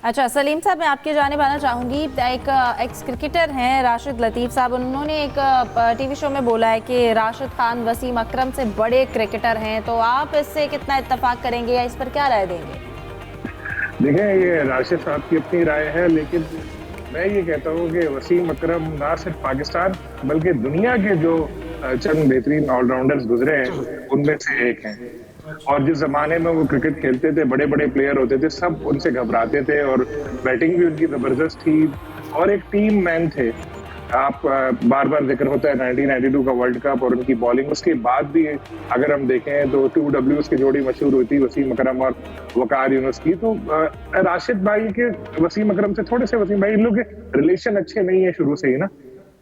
अच्छा सलीम साहब, मैं आपकी जानिब आना चाहूँगी। एक एक्स क्रिकेटर हैं राशिद लतीफ़ साहब, उन्होंने एक टीवी शो में बोला है कि राशिद खान वसीम अकरम से बड़े क्रिकेटर हैं, तो आप इससे कितना इत्तेफाक करेंगे या इस पर क्या राय देंगे? देखें, ये राशिद साहब की अपनी राय है, लेकिन मैं ये कहता हूँ कि वसीम अकरम ना सिर्फ पाकिस्तान बल्कि दुनिया के जो चंद बेहतरीन ऑलराउंडर्स गुजरे हैं उनमें से एक हैं। और जिस जमाने में वो क्रिकेट खेलते थे, बड़े बड़े प्लेयर होते थे, सब उनसे घबराते थे और बैटिंग भी उनकी जबरदस्त थी और एक टीम मैन थे। आप बार बार जिक्र होता है 1992 का वर्ल्ड कप और उनकी बॉलिंग। उसके बाद भी अगर हम देखें तो 2 Ws की जोड़ी मशहूर हुई थी, वसीम अकरम और वकार यूनुस की। तो राशिद भाई के वसीम अकरम से थोड़े से वसीम भाई इन लोग के रिलेशन अच्छे नहीं है शुरू से ही ना।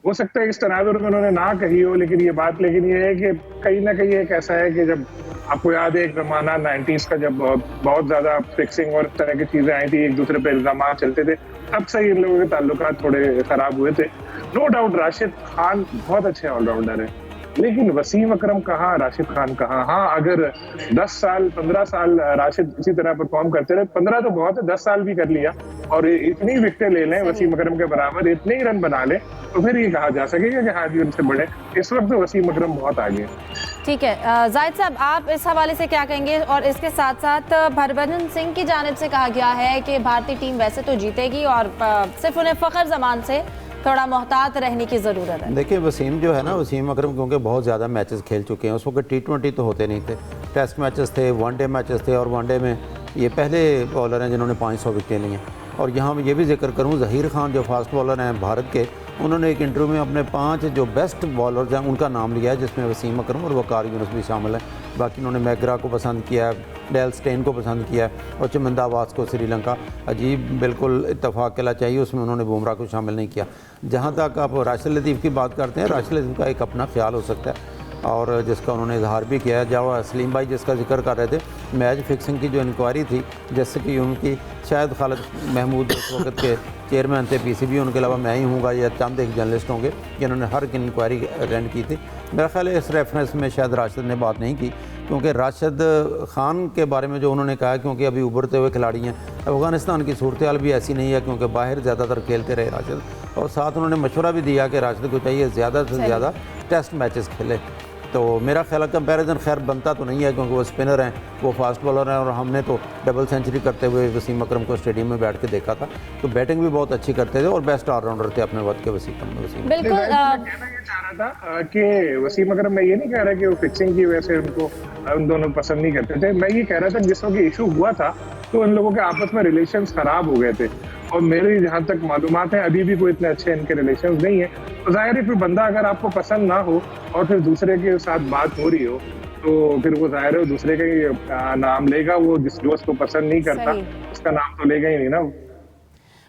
हो सकता है इस तनाजुर में उन्होंने ना कही हो, लेकिन ये है कि कहीं ना कहीं एक ऐसा है कि जब आपको याद है एक जमाना 90s का, जब बहुत ज्यादा फिक्सिंग और इस तरह की चीजें आई थी, एक दूसरे पे इल्जाम चलते थे, तब से इन लोगों के ताल्लुकात थोड़े खराब हुए थे। नो डाउट राशिद खान बहुत अच्छे ऑलराउंडर है, लेकिन वसीम अकरम कहाँ, राशिद खान कहाँ। हाँ, अगर 10 साल 15 साल राशिद इसी तरह परफॉर्म करते रहे, 15 तो बहुत है, 10 साल भी कर लिया और इतनी विकेटें ले लें वसीम अकरम के बराबर, इतने ही रन बना ले, तो फिर ये कहा जा सकेगा कि हाँ जी उनसे बड़े। इस वक्त तो वसीम अकरम बहुत आगे। ठीक है जाहिद साहब, आप इस हवाले से क्या कहेंगे? और इसके साथ साथ हरभजन सिंह की जानिब से कहा गया है कि भारतीय टीम वैसे तो जीतेगी और सिर्फ उन्हें फ़खर जमान से थोड़ा मोहतात रहने की ज़रूरत है। देखिए, वसीम जो है ना, वसीम अकरम क्योंकि बहुत ज़्यादा मैचेस खेल चुके हैं। उस वक्त T20 तो होते नहीं थे, टेस्ट मैचेस थे, वनडे मैचेस थे, और वनडे में ये पहले बॉलर हैं जिन्होंने 500 विकेटें ली हैं। और यहाँ मैं ये भी जिक्र करूँ, ज़हीर खान जो फास्ट बॉलर हैं भारत के, उन्होंने एक इंटरव्यू में अपने 5 जो बेस्ट बॉलर्स हैं उनका नाम लिया है, जिसमें वसीम अकरम और वकार यूनुस भी शामिल हैं। बाकी उन्होंने मैकग्रा को पसंद किया है, डेल स्टेन को पसंद किया है, और चमंदा आवास को श्रीलंका। अजीब, बिल्कुल इत्तफाक कहना चाहिए, उसमें उन्होंने बुमराह को शामिल नहीं किया। जहाँ तक आप राशिद लतीफ़ की बात करते हैं, राशिद लतीफ़ का एक अपना ख्याल हो सकता है और जिसका उन्होंने इजहार भी किया है। जब सलीम भाई जिसका जिक्र कर रहे थे, मैच फिक्सिंग की जो इंक्वायरी थी, जैसे कि उनकी शायद खालिद महमूद उस वक्त के चेयरमैन थे PCB, उनके अलावा मैं ही हूँगा या चंद एक जर्नलिस्ट होंगे जिन्होंने हर की इंक्वायरी अटेंड की थी। मेरा ख्याल है इस रेफरेंस में शायद राशिद ने बात नहीं की, क्योंकि राशिद खान के बारे में जो उन्होंने कहा, क्योंकि अभी उभरते हुए खिलाड़ी हैं, अफ़गानिस्तान की सूरत हाल भी ऐसी नहीं है क्योंकि बाहर ज़्यादातर खेलते रहे राशिद, और साथ उन्होंने मशवरा भी दिया कि राशिद को चाहिए ज़्यादा से ज़्यादा टेस्ट मैचेस खेले। तो मेरा ख्याल कंपैरिजन खैर बनता तो नहीं है, क्योंकि वो स्पिनर हैं, वो फास्ट बॉलर हैं, और हमने तो डबल सेंचुरी करते हुए वसीम अकरम को स्टेडियम में बैठ के देखा था। तो बैटिंग भी बहुत अच्छी करते थे और बेस्ट ऑलराउंडर थे अपने वक्त के वसीम। बिल्कुल मैं ये चाह रहा था कि वसीम अकरम, मैं ये नहीं कह रहा कि वो फिक्सिंग की वजह से उनको उन दोनों पसंद नहीं करते थे। मैं ये कह रहा था जिस वक्त इशू हुआ था तो उन लोगों के आपस में रिलेशंस खराब हो गए थे, और मेरी जहाँ तक मालूमात है अभी भी कोई इतने अच्छे इनके रिलेशंस नहीं है। तो जाहिर है फिर बंदा अगर आपको पसंद ना हो और फिर दूसरे के साथ बात हो रही हो, तो फिर वो जाहिर है दूसरे का ही नाम लेगा। वो जो उसको पसंद नहीं करता उसका नाम तो लेगा ही नहीं ना।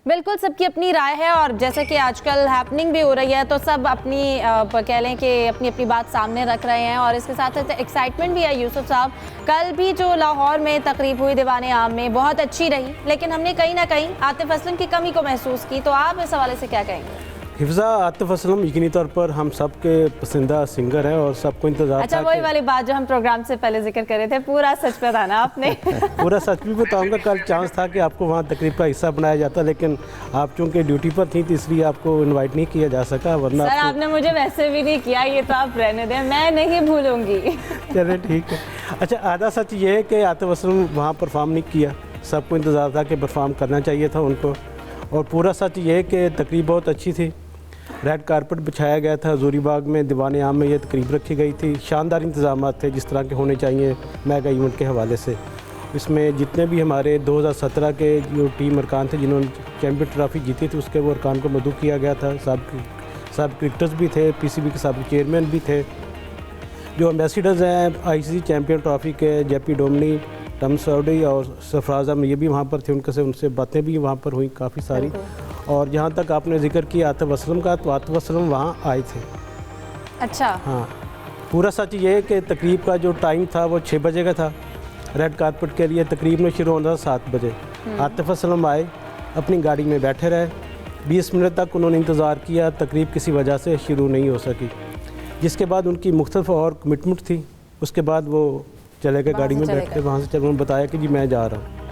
बिल्कुल, सबकी अपनी राय है, और जैसे कि आजकल हैपनिंग भी हो रही है तो सब अपनी कह लें कि अपनी अपनी बात सामने रख रहे हैं, और इसके साथ साथ एक्साइटमेंट भी है। यूसुफ साहब, कल भी जो लाहौर में तकरीब हुई दीवाने आम में, बहुत अच्छी रही, लेकिन हमने कहीं ना कहीं आतिफ असलम की कमी को महसूस की। तो आप इस हवाले से क्या कहेंगे? हिफ्ज़ा आतिफ असलम यकीनी तौर पर हम सब के पसंदीदा सिंगर हैं और सबको इंतजार। अच्छा, वही वाली बात जो हम प्रोग्राम से पहले जिक्र कर रहे थे, पूरा सच बताना आपने। पूरा सच भी बताऊंगा। कल चांस था कि आपको वहाँ तकरीब का हिस्सा बनाया जाता, लेकिन आप चूंकि ड्यूटी पर थी तो इसलिए आपको इनवाइट नहीं किया जा सका, वरना सर आपने मुझे वैसे भी नहीं किया, ये तो आप रहने दें, मैं नहीं भूलूंगी। चले ठीक है। अच्छा, आधा सच ये है कि आतिफ असलम वहाँ परफॉर्म नहीं किया, सबको इंतज़ार था कि परफॉर्म करना चाहिए था उनको, और पूरा सच ये है कि तकरीब बहुत अच्छी थी। रेड कारपेट बिछाया गया था, हजूरी बाग में दीवाने आम में ये तकरीब रखी गई थी। शानदार इंतजाम थे जिस तरह के होने चाहिए मेगा इवेंट के हवाले से। इसमें जितने भी हमारे 2017 के जो टीम अरकान थे जिन्होंने चैम्पियन ट्रॉफी जीती थी, उसके वो अरकान को मदू किया गया था। सब क्रिकेटर्स भी थे, PCB के सब चेयरमैन भी थे। जो एम्बेसडर्स हैं ICC चैम्पियन ट्रॉफी के, जेपी डोमनी, टम सऊदी और सरफराज अहमद, ये भी वहाँ पर थे। उनसे बातें भी वहाँ पर हुई काफ़ी सारी। और जहाँ तक आपने जिक्र किया आतिफ असलम का, तो आतिफ असलम वहाँ आए थे। अच्छा, हाँ, पूरा सच ये है कि तकरीब का जो टाइम था वो 6 बजे का था। रेड कारपेट के लिए तकरीब में शुरू होना था 7 बजे। आतिफ असलम आए, अपनी गाड़ी में बैठे रहे, 20 मिनट तक उन्होंने इंतज़ार किया। तकरीब किसी वजह से शुरू नहीं हो सकी, जिसके बाद उनकी मुख्तलिफ और कमिटमेंट थी। उसके बाद वो चले गए गाड़ी में बैठ के, वहाँ से चल उन्होंने बताया कि जी मैं जा रहा हूँ।